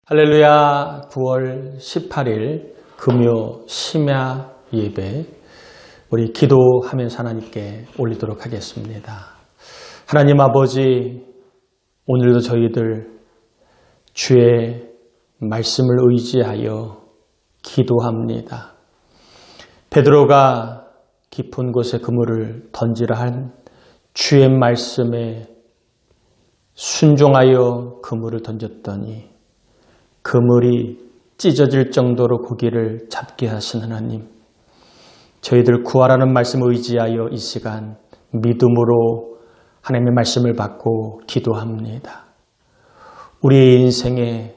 할렐루야. 9월 18일 금요 심야 예배 우리 기도하면서 하나님께 올리도록 하겠습니다. 하나님 아버지, 오늘도 저희들 주의 말씀을 의지하여 기도합니다. 베드로가 깊은 곳에 그물을 던지라 한 주의 말씀에 순종하여 그물을 던졌더니 그물이 찢어질 정도로 고기를 잡게 하신 하나님, 저희들 구하라는 말씀을 의지하여 이 시간 믿음으로 하나님의 말씀을 받고 기도합니다. 우리의 인생에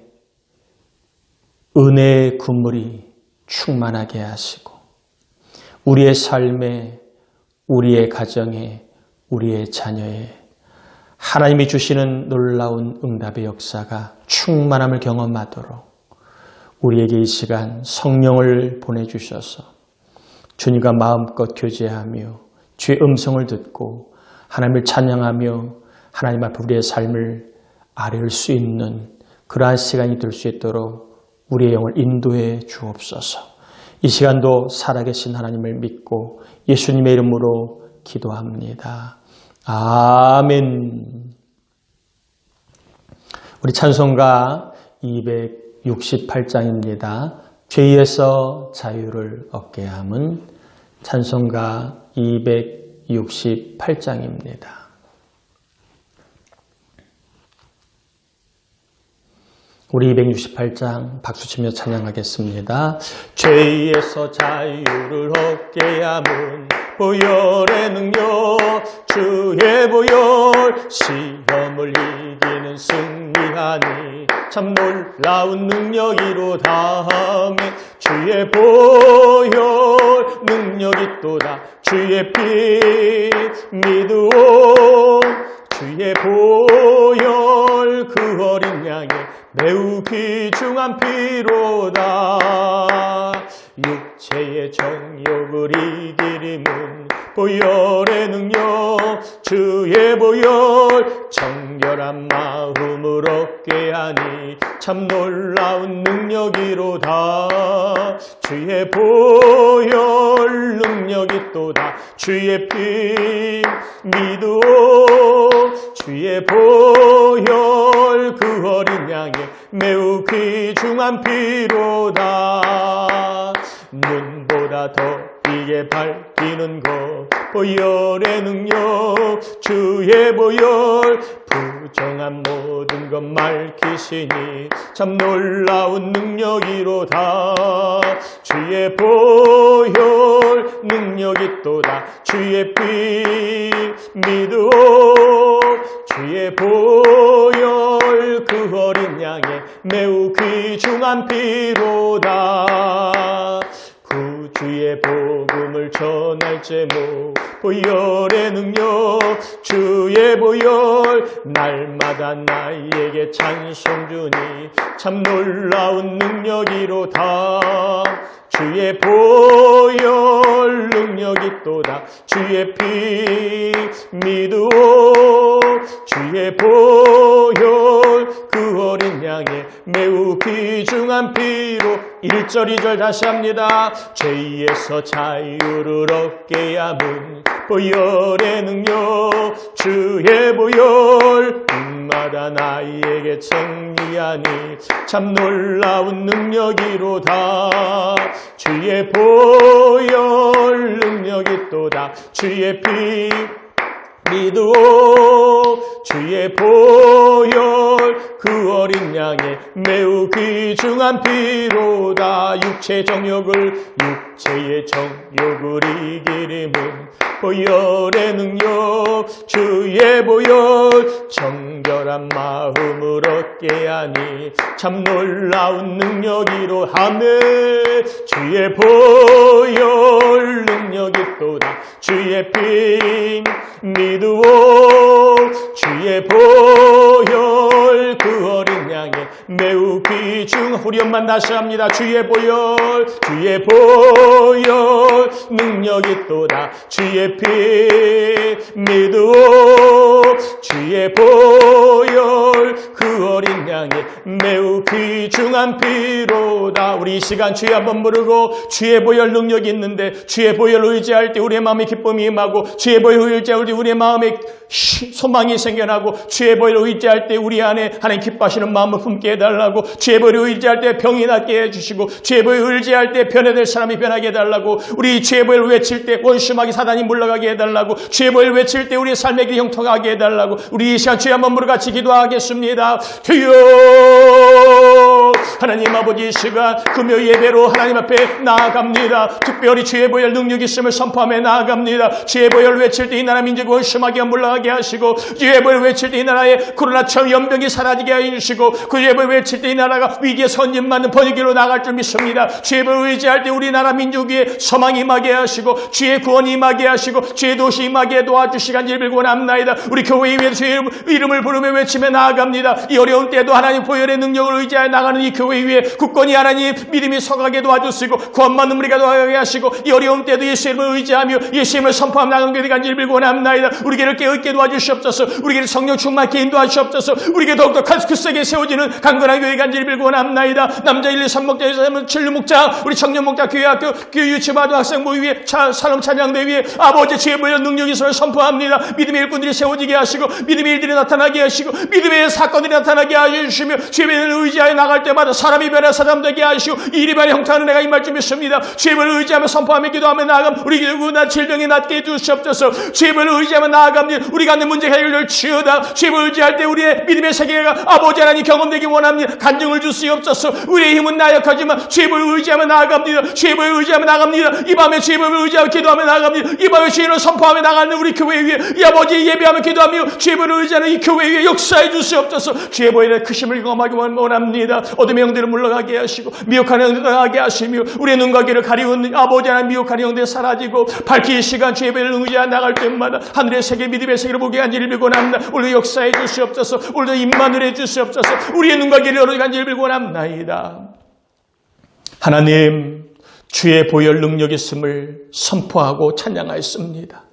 은혜의 그물이 충만하게 하시고 우리의 삶에, 우리의 가정에, 우리의 자녀에 하나님이 주시는 놀라운 응답의 역사가 충만함을 경험하도록 우리에게 이 시간 성령을 보내주셔서 주님과 마음껏 교제하며 주의 음성을 듣고 하나님을 찬양하며 하나님 앞에 우리의 삶을 아뢰올 수 있는 그러한 시간이 될 수 있도록 우리의 영을 인도해 주옵소서. 이 시간도 살아계신 하나님을 믿고 예수님의 이름으로 기도합니다. 아멘. 우리 찬송가 268장입니다. 죄에서 자유를 얻게 함은 찬송가 268장입니다. 우리 268장 박수치며 찬양하겠습니다. 죄에서 자유를 얻게 함은 보혈의 능력, 주의 보혈, 시험을 이기는 승리하니 참 놀라운 능력이로다 하며 주의 보혈 능력이 또다 주의 피 믿으오 주의 보혈 그 어린 양의 매우 귀중한 피로다. 육체의 정욕을 이기림은 보혈의 능력, 주의 보혈 정결한 마음을 얻게 하니 참 놀라운 능력이로다. 주의 보혈 능력이 또다 주의 피 믿으오 주의 보혈 그 어린 양의 매우 귀중한 피로다. 눈보다 더 이게 밝히는 것 보혈의 능력, 주의 보혈 부정한 모든 것 밝히시니 참 놀라운 능력이로다. 주의 보혈 능력이 또다 주의 피 믿으오 주의 보혈 그 어린 양의 매우 귀중한 피로다. 구주의 복음을 전할 제목 보혈의 능력, 주의 보혈 날마다 나에게 찬송 주니 참 놀라운 능력이로다. 주의 보혈 능력이 또다 주의 피 믿으오 주의 보혈 그 어린 양의 매우 귀중한 피로 1절 2절 다시 합니다. 죄에서 자유를 얻게 함은 보혈의 능력, 주의 보혈 날마다 나에게 정리하니 참 놀라운 능력이로다. 주의 보혈 능력이 또다 주의 피 믿으오 주의 보혈 그 어린 양의 매우 귀중한 피로다. 육체의 정욕을 이기림은 보혈의 능력, 주의 보혈 정결한 마음을 얻게 하니 참 놀라운 능력이로 하며 주의 보혈 능력이 또다 주의 피 믿으오 주의 보혈 보혈 그 어린 양의 매우 귀중. 우리 엄마 다시 합니다. 주의 보혈 능력이 또다. 주의 피 믿으오. 주의 보혈 그 어린 양의 매우 귀중한 피로다. 우리 이 시간 주의 한번 부르고, 주의 보혈 능력이 있는데 주의 보혈을 의지할 때 우리의 마음에 기쁨이 임하고, 주의 보혈을 의지할 때 우리의 마음에 소망이 생겨나고, 주의 보혈을 의지할 때 우리 안에 하나님 기뻐하시는 마음을 품게 해달라고, 주의 보혈을 의지할 때 병이 낫게 해주시고, 주의 보혈을 의지할 때 변화될 사람이 변하게 해달라고, 우리 주의 보혈을 외칠 때 원수마귀 사단이 물러가게 해달라고, 주의 보혈을 외칠 때 우리의 삶의 길이 형통하게 해달라고, 우리 이 시간 주의 한번 부르고 같이 기도하겠습니다. 주여 하나님 아버지, 이 시간 금요 예배로 하나님 앞에 나아갑니다. 특별히 주의 보혈 능력이 있음을 선포하며 나아갑니다. 주의 보혈을 외칠 때 이 나라 민족이 원수마귀가 물러가게 하시고, 주의 보혈을 외칠 때 이 나라의 코로나처럼 연병이 사라지게 해주시고, 주의 보혈을 외칠 때 이 나라가 위기의 선진받는 번영길로 나갈 줄 믿습니다. 주의 보혈을 의지할 때 우리 나라 민족 위에 소망이 임하게 하시고, 주의 구원이 임하게 하시고, 주의 도시 임하게 도와주시간 일을 원합나이다. 우리 교회 위에 주의 이름을 부르며 외치며 나아갑니다. 이 어려운 때도 하나님 보혈의 능력을 의지하여 나가는 이 교회 위에 굳건히 하나님 믿음이 서가게 도와주시고, 구원받는 우리가 도와가게 하시고, 이 어려운 때도 예수 이름을 의지하며 예수 이름을 선포하며 나가는 교회가 일을 원합나이다. 우리 교회를 깨닫게 도와주시옵소서. 우리 교회를 성령 충만케 인도하시옵소서. 우리 교회 더욱더 크세게 세워지는 강건한 교회가 일을 원합나이다. 남자 1, 2, 3목자, 7목자, 우리 청년 목자, 교회학교, 교회 유치바도 학생부 위에 사람 찬양대 위에 아버지 주의 보혈 능력이 있음을 선포합니다. 믿음의 일꾼들이 세워지게 하시고, 믿음의 일들이 나타나게 하시고, 믿음의 사건들이 나타나게 하시며, 주의 보혈을 의지하여 나갈 때마다 사람이 변해 사람 되게 하시고, 일이 변해 형통하는 내가 임할 줄 믿습니다. 주의 보혈을 의지하며 선포하며 기도하며 나아감. 우리 누구나 질병이 낫게 해주시옵소서. 주의 보혈을 의지하며 나아갑니다. 우리가 갖는 문제 해결을 치유다. 주의 보혈을 의지할 때 우리의 믿음의 세계가 아버지 하나님 경험되기 원합니다. 간증을 주시옵소서. 우리의 힘은 나약하지만 주의 보혈을 의지하며 나아갑니다. 주의 보혈을 의지하며 나갑니다. 이 밤에 주의 보혈을 의지하며 기도하며 나갑니다. 이 밤에 주의 이름을 선포하며 나가는 우리 교회 위에 이 아버지 예배하며 기도하며 주의 보혈을 의지하는 이 교회 위에 역사해 주시옵소서. 주의 보혈의 크심을 경험하기 원합니다. 어둠의 영들을 물러가게 하시고, 미혹한 영들을 나가게 하시며, 우리의 눈과 귀를 가리운 아버지 하나님 미혹한 영들이 사라지고, 밝기 시간 주의 보혈을 의지하여 나갈 때마다 하늘의 세계 믿음의 세계를 보게 한 일을 원합니다. 오늘도 역사해 주시옵소서. 오늘도 임만을 해 주시옵소서. 우리의 눈과 귀를 열어가게 한 일을 원합나이다. 하나님, 주의 보혈 능력이 있음을 선포하고 찬양하였습니다.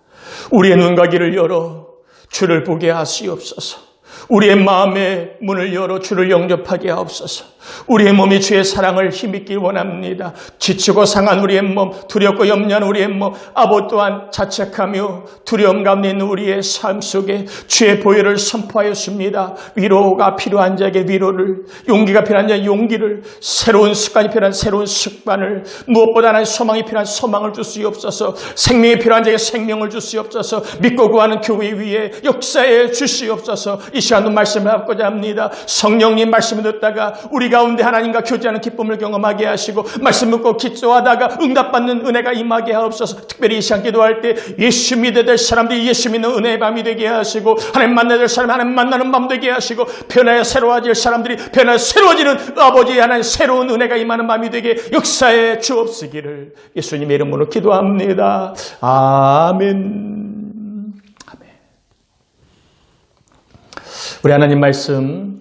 우리의 눈과 귀를 열어 주를 보게 하시옵소서. 우리의 마음의 문을 열어 주를 영접하게 하옵소서. 우리의 몸이 주의 사랑을 힘입길 원합니다. 지치고 상한 우리의 몸, 두렵고 염려한 우리의 몸, 아버 또한 자책하며 두려움 가운데 있는 우리의 삶 속에 주의 보혈을 선포하였습니다. 위로가 필요한 자에게 위로를, 용기가 필요한 자에게 용기를, 새로운 습관이 필요한 새로운 습관을, 무엇보다 하나의 소망이 필요한 소망을 주시옵소서. 생명이 필요한 자에게 생명을 주시옵소서. 믿고 구하는 교회 위에 역사해 주시옵소서. 이 시간도 말씀을 받고자 합니다. 성령님 말씀을 듣다가 우리 가운데 하나님과 교제하는 기쁨을 경험하게 하시고, 말씀 듣고 기도하다가 응답받는 은혜가 임하게 하옵소서. 특별히 이 시간 기도할 때 예수 믿어야 될 사람들이 예수 믿는 은혜의 밤이 되게 하시고, 하나님 만나야 될 사람이 하나님 만나는 밤 되게 하시고, 변화에 새로워질 사람들이 변화에 새로워지는 아버지의 하나님 새로운 은혜가 임하는 밤이 되게 역사해 주옵시기를 예수님의 이름으로 기도합니다. 아멘. 우리 하나님 말씀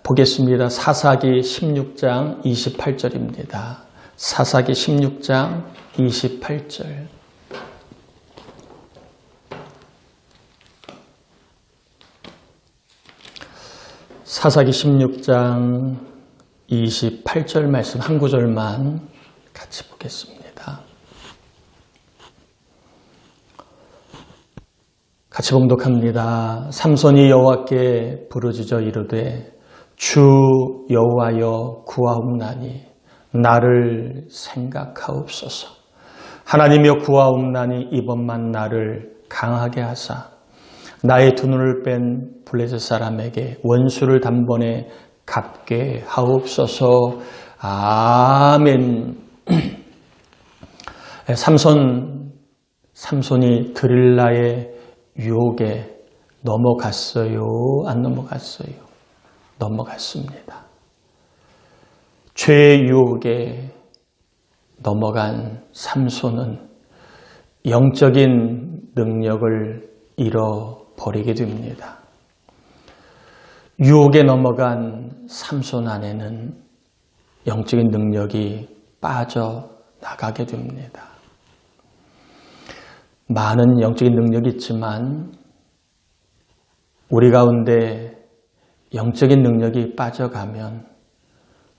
보겠습니다. 사사기 16장 28절입니다. 사사기 16장 28절. 사사기 16장 28절 말씀 한 구절만 같이 보겠습니다. 같이 봉독합니다. 삼손이 여호와께 부르짖어 이르되 주 여호와여 구하옵나니 나를 생각하옵소서. 하나님여 구하옵나니 이번만 나를 강하게 하사 나의 두 눈을 뺀 블레셋 사람에게 원수를 단번에 갚게 하옵소서. 아멘. 삼손이 드릴라의 유혹에 넘어갔어요? 안 넘어갔어요? 넘어갔습니다. 죄의 유혹에 넘어간 삼손은 영적인 능력을 잃어버리게 됩니다. 유혹에 넘어간 삼손 안에는 영적인 능력이 빠져나가게 됩니다. 많은 영적인 능력이 있지만 우리 가운데 영적인 능력이 빠져가면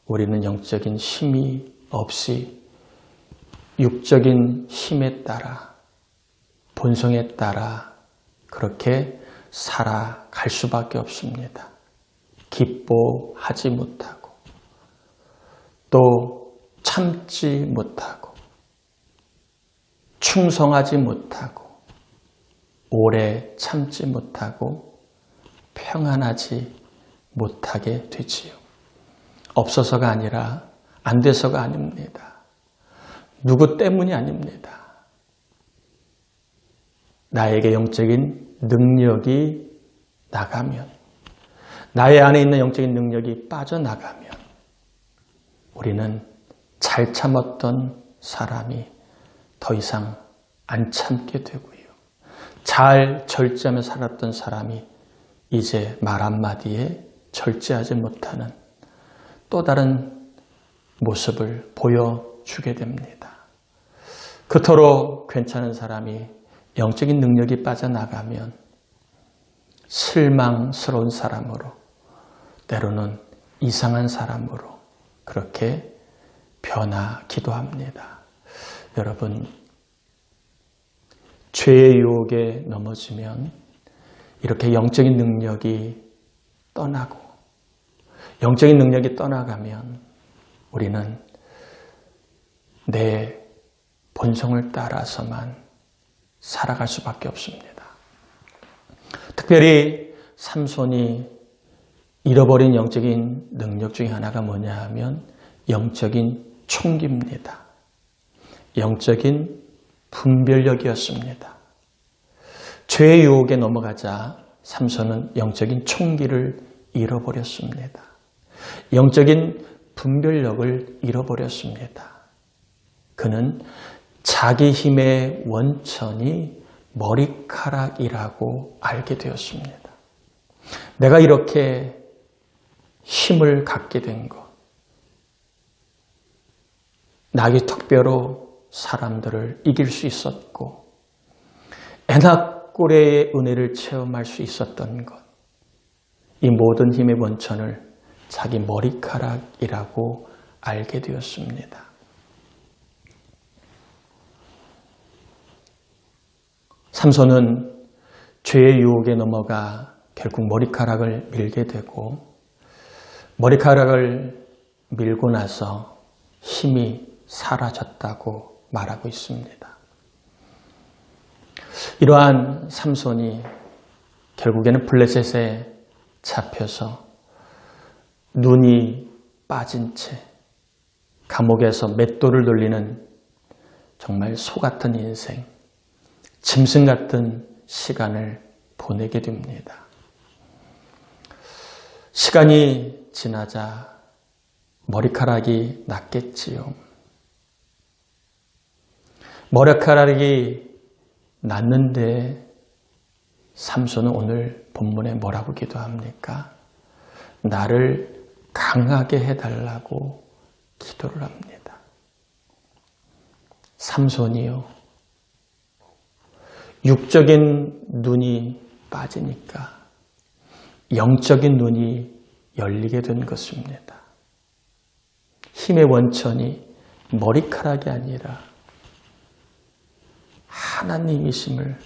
우리는 영적인 힘이 없이 육적인 힘에 따라 본성에 따라 그렇게 살아갈 수밖에 없습니다. 기뻐하지 못하고 또 참지 못하고 충성하지 못하고 오래 참지 못하고 평안하지 못하게 되지요. 없어서가 아니라 안 돼서가 아닙니다. 누구 때문이 아닙니다. 나에게 영적인 능력이 나가면, 나의 안에 있는 영적인 능력이 빠져나가면 우리는 잘 참았던 사람이 더 이상 안 참게 되고요. 잘 절제하며 살았던 사람이 이제 말 한마디에 절제하지 못하는 또 다른 모습을 보여주게 됩니다. 그토록 괜찮은 사람이 영적인 능력이 빠져나가면 실망스러운 사람으로, 때로는 이상한 사람으로 그렇게 변하기도 합니다. 여러분, 죄의 유혹에 넘어지면 이렇게 영적인 능력이 떠나고, 영적인 능력이 떠나가면 우리는 내 본성을 따라서만 살아갈 수밖에 없습니다. 특별히 삼손이 잃어버린 영적인 능력 중에 하나가 뭐냐 하면 영적인 총기입니다. 영적인 분별력이었습니다. 죄의 유혹에 넘어가자 삼손은 영적인 총기를 잃어버렸습니다. 영적인 분별력을 잃어버렸습니다. 그는 자기 힘의 원천이 머리카락이라고 알게 되었습니다. 내가 이렇게 힘을 갖게 된 것, 낙의 턱뼈로 사람들을 이길 수 있었고 에낙고레의 은혜를 체험할 수 있었던 것, 이 모든 힘의 원천을 자기 머리카락이라고 알게 되었습니다. 삼손은 죄의 유혹에 넘어가 결국 머리카락을 밀게 되고, 머리카락을 밀고 나서 힘이 사라졌다고 말하고 있습니다. 이러한 삼손이 결국에는 블레셋에 잡혀서 눈이 빠진 채 감옥에서 맷돌을 돌리는 정말 소 같은 인생, 짐승 같은 시간을 보내게 됩니다. 시간이 지나자 머리카락이 났겠지요. 머리카락이 났는데 삼손은 오늘 본문에 뭐라고 기도합니까? 나를 강하게 해달라고 기도를 합니다. 삼손이요, 육적인 눈이 빠지니까 영적인 눈이 열리게 된 것입니다. 힘의 원천이 머리카락이 아니라 하나님이심을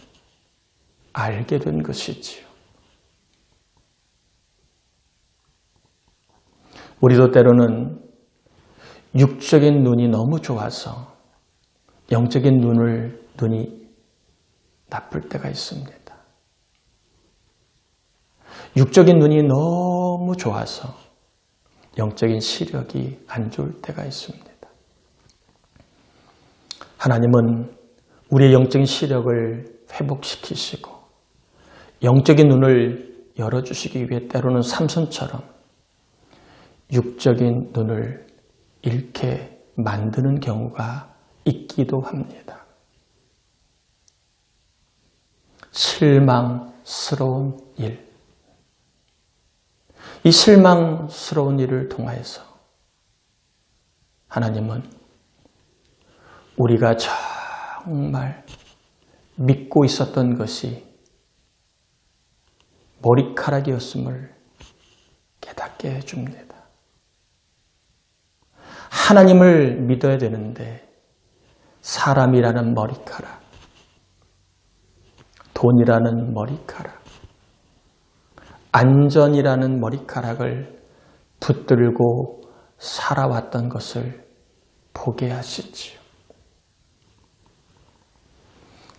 알게 된 것이지요. 우리도 때로는 육적인 눈이 너무 좋아서 영적인 눈이 나쁠 때가 있습니다. 육적인 눈이 너무 좋아서 영적인 시력이 안 좋을 때가 있습니다. 하나님은 우리의 영적인 시력을 회복시키시고 영적인 눈을 열어주시기 위해 때로는 삼손처럼 육적인 눈을 잃게 만드는 경우가 있기도 합니다. 실망스러운 일, 이 실망스러운 일을 통하여서 하나님은 우리가 정말 믿고 있었던 것이 머리카락이었음을 깨닫게 해줍니다. 하나님을 믿어야 되는데 사람이라는 머리카락, 돈이라는 머리카락, 안전이라는 머리카락을 붙들고 살아왔던 것을 보게 하시지요.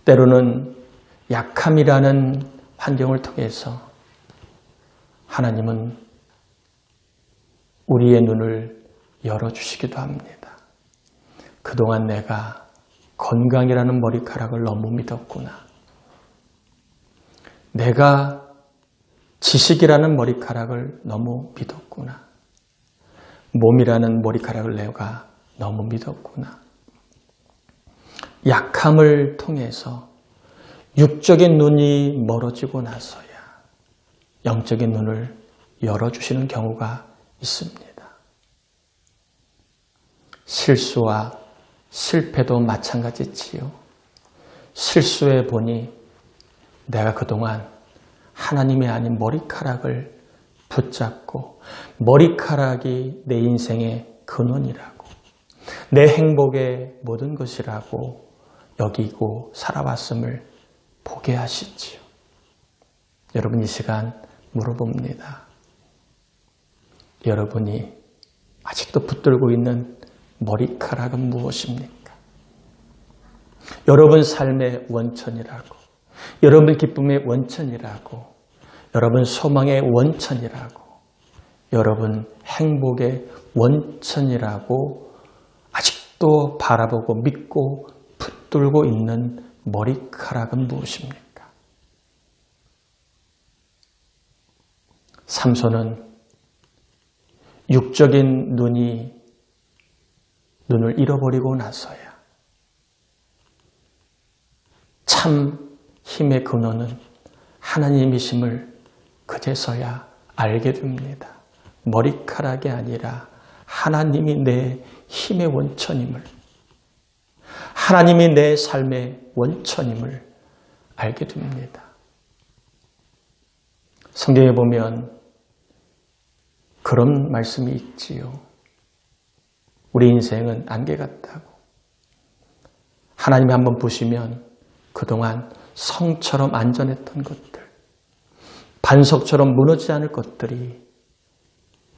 때로는 약함이라는 환경을 통해서 하나님은 우리의 눈을 열어주시기도 합니다. 그동안 내가 건강이라는 머리카락을 너무 믿었구나. 내가 지식이라는 머리카락을 너무 믿었구나. 몸이라는 머리카락을 내가 너무 믿었구나. 약함을 통해서 육적인 눈이 멀어지고 나서야 영적인 눈을 열어주시는 경우가 있습니다. 실수와 실패도 마찬가지지요. 실수해 보니 내가 그동안 하나님이 아닌 머리카락을 붙잡고 머리카락이 내 인생의 근원이라고, 내 행복의 모든 것이라고 여기고 살아왔음을 보게 하시지요. 여러분, 이 시간 물어봅니다. 여러분이 아직도 붙들고 있는 머리카락은 무엇입니까? 여러분 삶의 원천이라고, 여러분 기쁨의 원천이라고, 여러분 소망의 원천이라고, 여러분 행복의 원천이라고 아직도 바라보고 믿고 붙들고 있는 머리카락은 무엇입니까? 삼손은 육적인 눈을 잃어버리고 나서야 참 힘의 근원은 하나님이심을 그제서야 알게 됩니다. 머리카락이 아니라 하나님이 내 힘의 원천임을, 하나님이 내 삶의 원천임을 알게 됩니다. 성경에 보면 그런 말씀이 있지요. 우리 인생은 안개 같다고. 하나님이 한번 보시면 그동안 성처럼 안전했던 것들, 반석처럼 무너지지 않을 것들이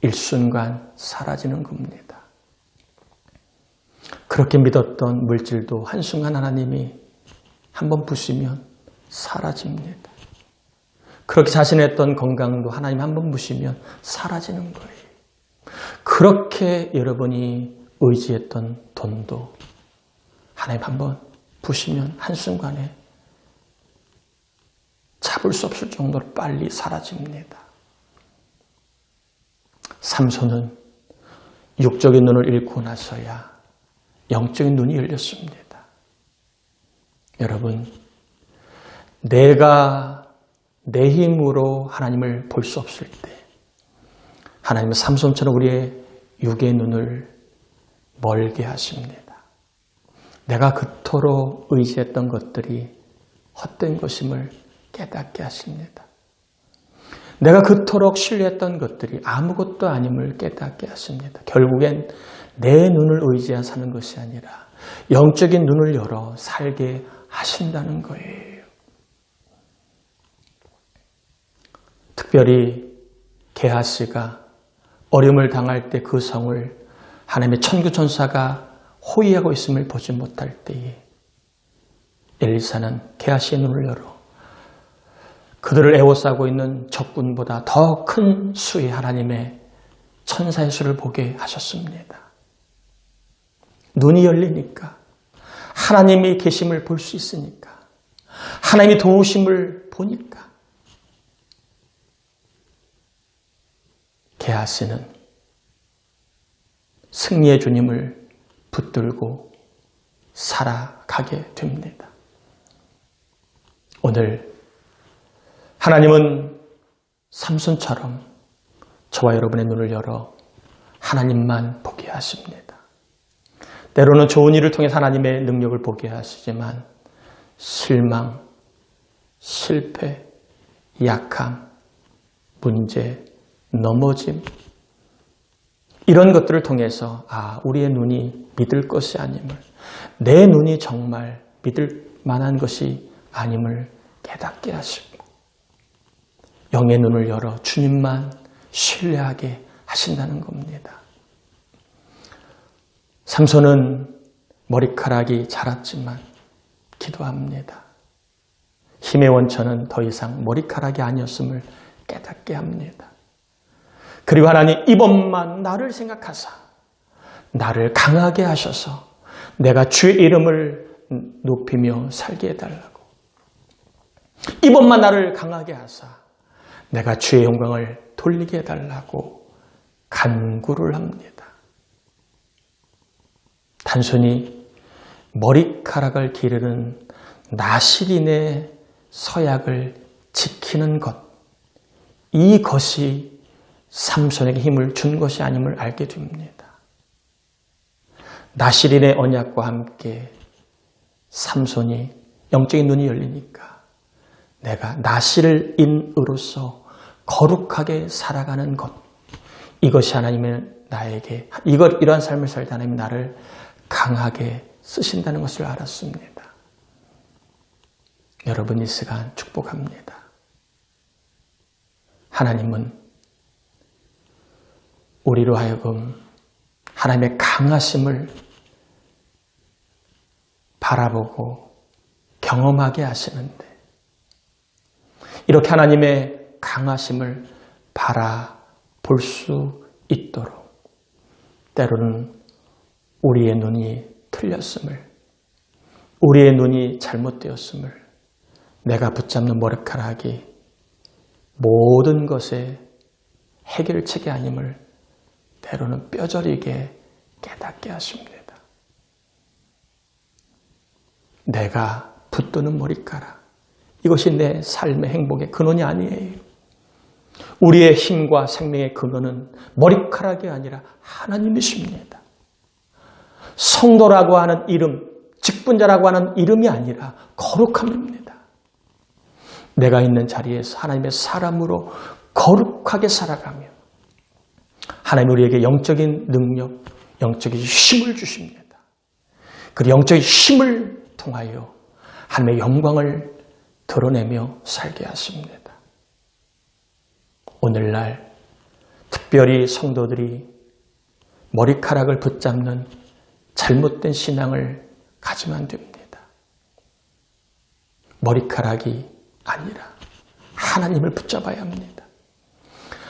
일순간 사라지는 겁니다. 그렇게 믿었던 물질도 한순간 하나님이 한번 부시면 사라집니다. 그렇게 자신했던 건강도 하나님 한번 부시면 사라지는 거예요. 그렇게 여러분이 의지했던 돈도 하나님 한번 부시면 한순간에 잡을 수 없을 정도로 빨리 사라집니다. 삼손은 육적인 눈을 잃고 나서야 영적인 눈이 열렸습니다. 여러분, 내가 내 힘으로 하나님을 볼 수 없을 때 하나님은 삼손처럼 우리의 육의 눈을 멀게 하십니다. 내가 그토록 의지했던 것들이 헛된 것임을 깨닫게 하십니다. 내가 그토록 신뢰했던 것들이 아무것도 아님을 깨닫게 하십니다. 결국엔 내 눈을 의지해 사는 것이 아니라 영적인 눈을 열어 살게 하신다는 거예요. 특별히 게하시가 어려움을 당할 때 그 성을 하나님의 천구천사가 호위하고 있음을 보지 못할 때에 엘리사는 게하시의 눈을 열어 그들을 애워싸고 있는 적군보다 더 큰 수의 하나님의 천사의 수를 보게 하셨습니다. 눈이 열리니까 하나님이 계심을 볼 수 있으니까 하나님이 도우심을 보니까 게하시는 승리의 주님을 붙들고 살아가게 됩니다. 오늘 하나님은 삼손처럼 저와 여러분의 눈을 열어 하나님만 보게 하십니다. 때로는 좋은 일을 통해 하나님의 능력을 보게 하시지만 실망, 실패, 약함, 문제, 넘어짐 이런 것들을 통해서 우리의 눈이 믿을 것이 아님을, 내 눈이 정말 믿을 만한 것이 아님을 깨닫게 하시고 영의 눈을 열어 주님만 신뢰하게 하신다는 겁니다. 삼손은 머리카락이 자랐지만 기도합니다. 힘의 원천은 더 이상 머리카락이 아니었음을 깨닫게 합니다. 그리고 하나님, 이번만 나를 생각하사 나를 강하게 하셔서 내가 주의 이름을 높이며 살게 해달라고, 이번만 나를 강하게 하사 내가 주의 영광을 돌리게 해달라고 간구를 합니다. 단순히 머리카락을 기르는 나시린의 서약을 지키는 것, 이것이 삼손에게 힘을 준 것이 아님을 알게 됩니다. 나시린의 언약과 함께 삼손이 영적인 눈이 열리니까 내가 나실인으로서 거룩하게 살아가는 것, 이것이 하나님의 나에게 이러한 삶을 살다 하나님 나를 강하게 쓰신다는 것을 알았습니다. 여러분, 이 시간 축복합니다. 하나님은 우리로 하여금 하나님의 강하심을 바라보고 경험하게 하시는데, 이렇게 하나님의 강하심을 바라볼 수 있도록 때로는 우리의 눈이 틀렸음을, 우리의 눈이 잘못되었음을, 내가 붙잡는 머리카락이 모든 것의 해결책이 아님을 때로는 뼈저리게 깨닫게 하십니다. 내가 붙드는 머리카락, 이것이 내 삶의 행복의 근원이 아니에요. 우리의 힘과 생명의 근원은 머리카락이 아니라 하나님이십니다. 성도라고 하는 이름, 직분자라고 하는 이름이 아니라 거룩함입니다. 내가 있는 자리에서 하나님의 사람으로 거룩하게 살아가며 하나님 우리에게 영적인 능력, 영적인 힘을 주십니다. 그 영적인 힘을 통하여 하나님의 영광을 드러내며 살게 하십니다. 오늘날 특별히 성도들이 머리카락을 붙잡는 잘못된 신앙을 가지면 안 됩니다. 머리카락이 아니라 하나님을 붙잡아야 합니다.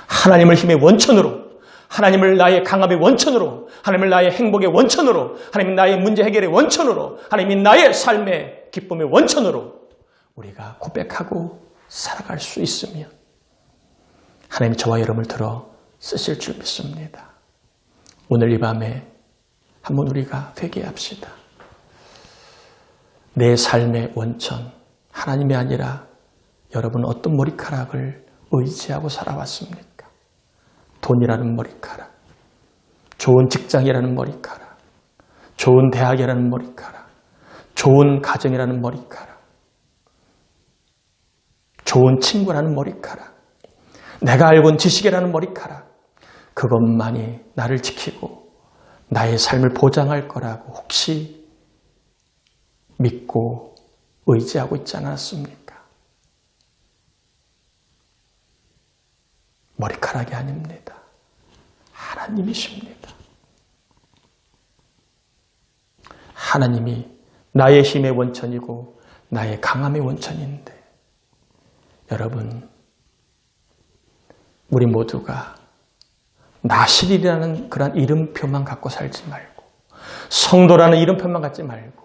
하나님을 힘의 원천으로, 하나님을 나의 강함의 원천으로, 하나님을 나의 행복의 원천으로, 하나님 나의 문제 해결의 원천으로, 하나님이 나의 삶의 기쁨의 원천으로 우리가 고백하고 살아갈 수 있으면 하나님이 저와 여러분을 들어 쓰실 줄 믿습니다. 오늘 이 밤에 한번 우리가 회개합시다. 내 삶의 원천, 하나님이 아니라 여러분은 어떤 머리카락을 의지하고 살아왔습니까? 돈이라는 머리카락, 좋은 직장이라는 머리카락, 좋은 대학이라는 머리카락, 좋은 가정이라는 머리카락, 좋은 친구라는 머리카락, 내가 알고 있는 지식이라는 머리카락, 그것만이 나를 지키고 나의 삶을 보장할 거라고 혹시 믿고 의지하고 있지 않았습니까? 머리카락이 아닙니다. 하나님이십니다. 하나님이 나의 힘의 원천이고 나의 강함의 원천인데, 여러분, 우리 모두가 나실이라는 그런 이름표만 갖고 살지 말고, 성도라는 이름표만 갖지 말고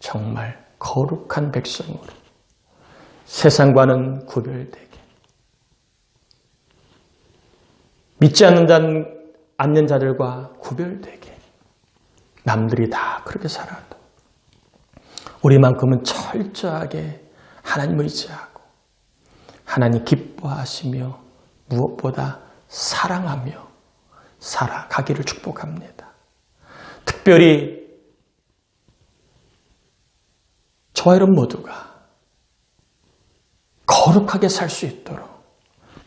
정말 거룩한 백성으로 세상과는 구별되게, 믿지 않는 자들과 구별되게, 남들이 다 그렇게 살아도 우리만큼은 철저하게 하나님을 의지하고 하나님 기뻐하시며 무엇보다 사랑하며 살아가기를 축복합니다. 특별히 저와 여러분 모두가 거룩하게 살 수 있도록,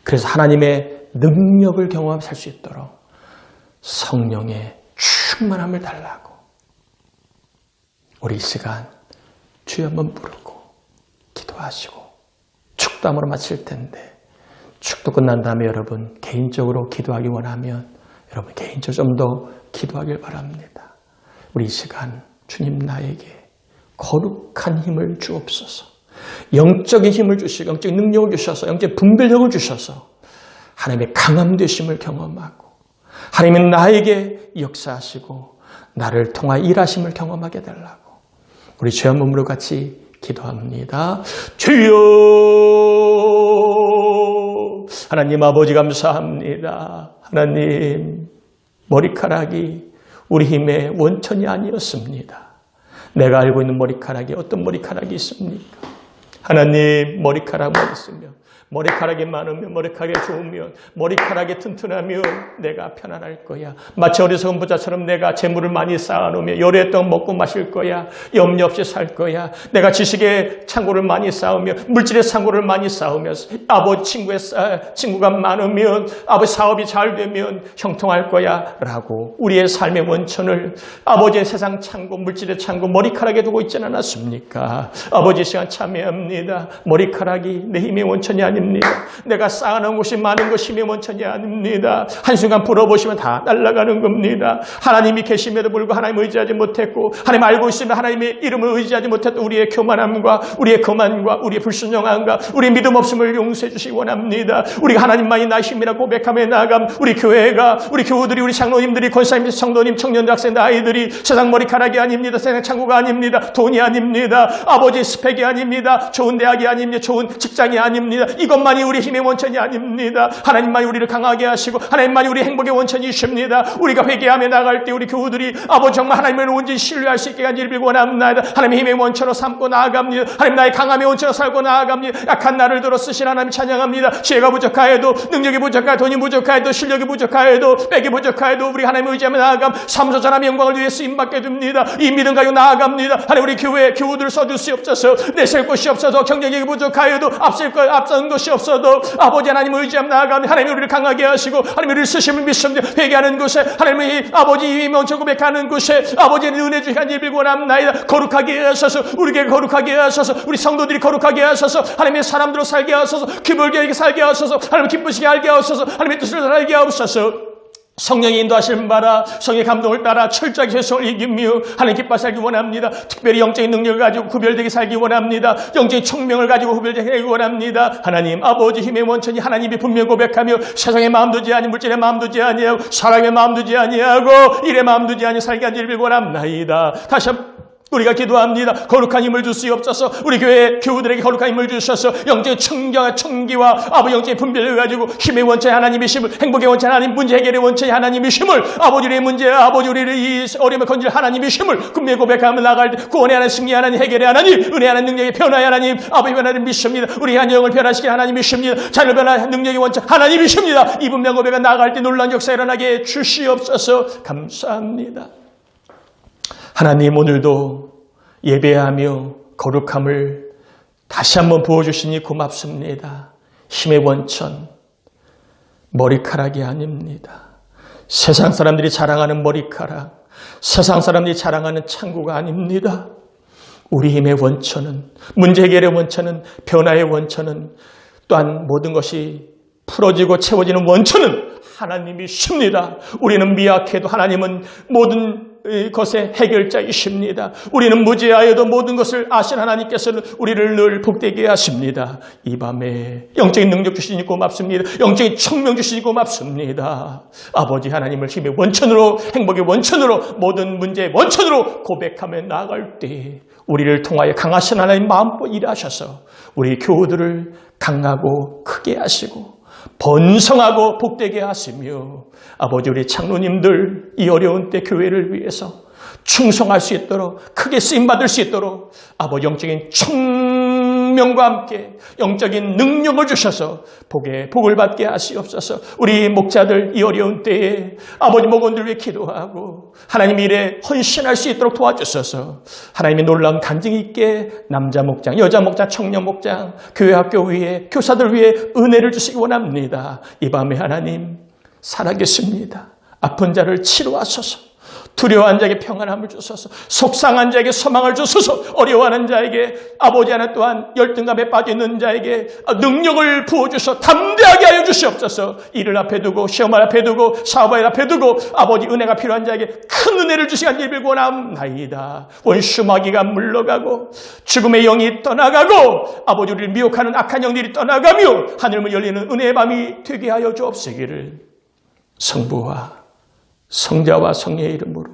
그래서 하나님의 능력을 경험하며 살 수 있도록 성령의 충만함을 달라고 우리 이 시간 주여 한번 부르고 기도하시고 축도함으로 마칠 텐데, 축도 끝난 다음에 여러분 개인적으로 기도하기 원하면 여러분 개인적으로 좀 더 기도하길 바랍니다. 우리 이 시간 주님 나에게 거룩한 힘을 주옵소서. 영적인 힘을 주시고 영적인 능력을 주셔서 영적인 분별력을 주셔서 하나님의 강함 되심을 경험하고 하나님은 나에게 역사하시고 나를 통하여 일하심을 경험하게 달라고 우리 죄한 몸으로 같이 기도합니다. 주여 하나님 아버지 감사합니다. 하나님 머리카락이 우리 힘의 원천이 아니었습니다. 내가 알고 있는 머리카락이 어떤 머리카락이 있습니까? 하나님 머리카락만 있으면, 머리카락이 많으면, 머리카락이 좋으면, 머리카락이 튼튼하면 내가 편안할 거야. 마치 어리석은 부자처럼 내가 재물을 많이 쌓아놓으면 오랫동안 먹고 마실 거야. 염려 없이 살 거야. 내가 지식의 창고를 많이 쌓으면, 물질의 창고를 많이 쌓으면, 아버지 친구가 많으면, 아버지 사업이 잘 되면 형통할 거야 라고 우리의 삶의 원천을 아버지의 세상 창고, 물질의 창고, 머리카락에 두고 있지는 않았습니까? 아버지 시간 참여합니다. 머리카락이 내 힘의 원천이 아닙니다. 내가 쌓아놓은 것이 많은 것이 힘의 원천이 아닙니다. 한순간 불어보시면 다 날아가는 겁니다. 하나님이 계심에도 불구하고 하나님을 의지하지 못했고, 하나님 알고 있으면 하나님의 이름을 의지하지 못했던 우리의 교만함과 우리의 거만과 우리의 불순종함과 우리의 믿음 없음을 용서해 주시기 원합니다. 우리가 하나님만이 나의 힘이라 고백하며 나아감, 우리 교회가, 우리 교우들이, 우리 장로님들이, 권사님, 성도님, 청년들, 학생들, 아이들이 세상 머리카락이 아닙니다. 세상 창고가 아닙니다. 돈이 아닙니다. 아버지 스펙이 아닙니다. 좋은 대학이 아닙니다. 좋은 직장이 아닙니다. 이것만이 우리 힘의 원천이 아닙니다. 하나님만이 우리를 강하게 하시고 하나님만이 우리 행복의 원천이십니다. 우리가 회개하며 나갈 때 우리 교우들이 아버지 정말 하나님을 온전히 신뢰할 수 있게 간절히 빌고 원합니다. 하나님의 힘의 원천으로 삼고 나아갑니다. 하나님 나의 강함의 원천으로 살고 나아갑니다. 약한 나를 들어 쓰신 하나님 찬양합니다. 지혜가 부족하여도, 능력이 부족하여도, 돈이 부족하여도, 실력이 부족하여도, 빽이 부족하여도 우리 하나님을 의지하며 나아감, 삼소전함의 영광을 위해 쓰임받게 됩니다. 이 믿음 가지고 나아갑니다. 하나님 우리 교회 교우들을 써주시옵소서. 내셀 곳이 없어서, 경쟁력이 부족하여도, 앞선 것이 없어도 아버지 하나님을 의지하며 나아가면 하나님이 우리를 강하게 하시고 하나님이 우리를 쓰심을 믿습니다. 회개하는 곳에 하나님의 아버지 힘이 먼저 고백하는 곳에 아버지의 은혜 주시기 간절히 빌고 원합니다. 거룩하게 하셔서, 우리에게 거룩하게 하셔서, 우리 성도들이 거룩하게 하셔서, 하나님의 사람들로 살게 하셔서, 기쁘게 살게 하셔서, 하나님 기쁘시게 알게 하셔서, 하나님의 뜻을 알게 하옵소서. 성령의 인도하시는 바라, 성령의 감동을 따라 철저하게 죄성을 이기며 하나님 기뻐 살기 원합니다. 특별히 영적인 능력을 가지고 구별되게 살기 원합니다. 영적인 청명을 가지고 구별되게 살기 원합니다. 하나님 아버지 힘의 원천이 하나님이 분명 고백하며 세상의 마음 두지 아니, 물질의 마음 두지 아니하고, 사랑의 마음 두지 아니하고, 일의 마음 두지 아니 살게 한지를 빌고 원합나이다. 다시 한번 우리가 기도합니다. 거룩한 힘을 주시옵소서. 우리 교회 교우들에게 거룩한 힘을 주셔서 영적인 청기와 아버지 영적인 분별을 가지고 힘의 원천이 하나님이심을, 행복의 원천 하나님, 문제 해결의 원천이 하나님이심을, 아버지 우리의 문제, 아버지 우리를 이 어려움을 건질 하나님이심을 분명히 고백하며 나갈 때 구원의 하나님, 승리의 하나님, 해결의 하나님, 은혜의 하나님, 능력의 변화의 하나님, 아버지 하나님 믿습니다. 우리 한 영을 변화시키는 하나님이십니다. 자녀 변화 능력의 원천 하나님이십니다. 이 분명 고백가 나갈 때 놀라운 역사 일어나게 주시옵소서. 감사합니다. 하나님 오늘도 예배하며 거룩함을 다시 한번 부어주시니 고맙습니다. 힘의 원천, 머리카락이 아닙니다. 세상 사람들이 자랑하는 머리카락, 세상 사람들이 자랑하는 창고가 아닙니다. 우리 힘의 원천은, 문제 해결의 원천은, 변화의 원천은, 또한 모든 것이 풀어지고 채워지는 원천은 하나님이십니다. 우리는 미약해도 하나님은 모든 것의 해결자이십니다. 우리는 무지하여도 모든 것을 아신 하나님께서는 우리를 늘 복되게 하십니다. 이 밤에 영적인 능력 주시니 고맙습니다. 영적인 청명 주시니 고맙습니다. 아버지 하나님을 힘의 원천으로, 행복의 원천으로, 모든 문제의 원천으로 고백하며 나아갈 때 우리를 통하여 강하신 하나님 마음껏 일하셔서 우리 교우들을 강하고 크게 하시고 번성하고 복되게 하시며, 아버지 우리 장로님들 이 어려운 때 교회를 위해서 충성할 수 있도록, 크게 쓰임받을 수 있도록 아버지 영적인 청명 생명과 함께 영적인 능력을 주셔서 복을 받게 하시옵소서. 우리 목자들 이 어려운 때에 아버지 목원들 위해 기도하고 하나님 일에 헌신할 수 있도록 도와주셔서 하나님의 놀라운 간증이 있게 남자 목장, 여자 목장, 청년 목장, 교회 학교 위에 교사들 위해 은혜를 주시기 원합니다. 이 밤에 하나님 살아계십니다. 아픈 자를 치료하소서. 두려워한 자에게 평안함을 주소서. 속상한 자에게 소망을 주소서. 어려워하는 자에게 아버지 하나 또한 열등감에 빠져있는 자에게 능력을 부어주셔서 담대하게 하여 주시옵소서. 일을 앞에 두고 시험을 앞에 두고 사업을 앞에 두고 아버지 은혜가 필요한 자에게 큰 은혜를 주시기 예비를 원합나이다. 원수 마귀가 물러가고 죽음의 영이 떠나가고 아버지 우리를 미혹하는 악한 영들이 떠나가며 하늘문 열리는 은혜의 밤이 되게 하여 주옵시기를 성부와 성자와 성령의 이름으로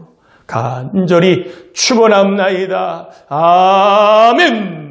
간절히 축원합나이다. 아멘.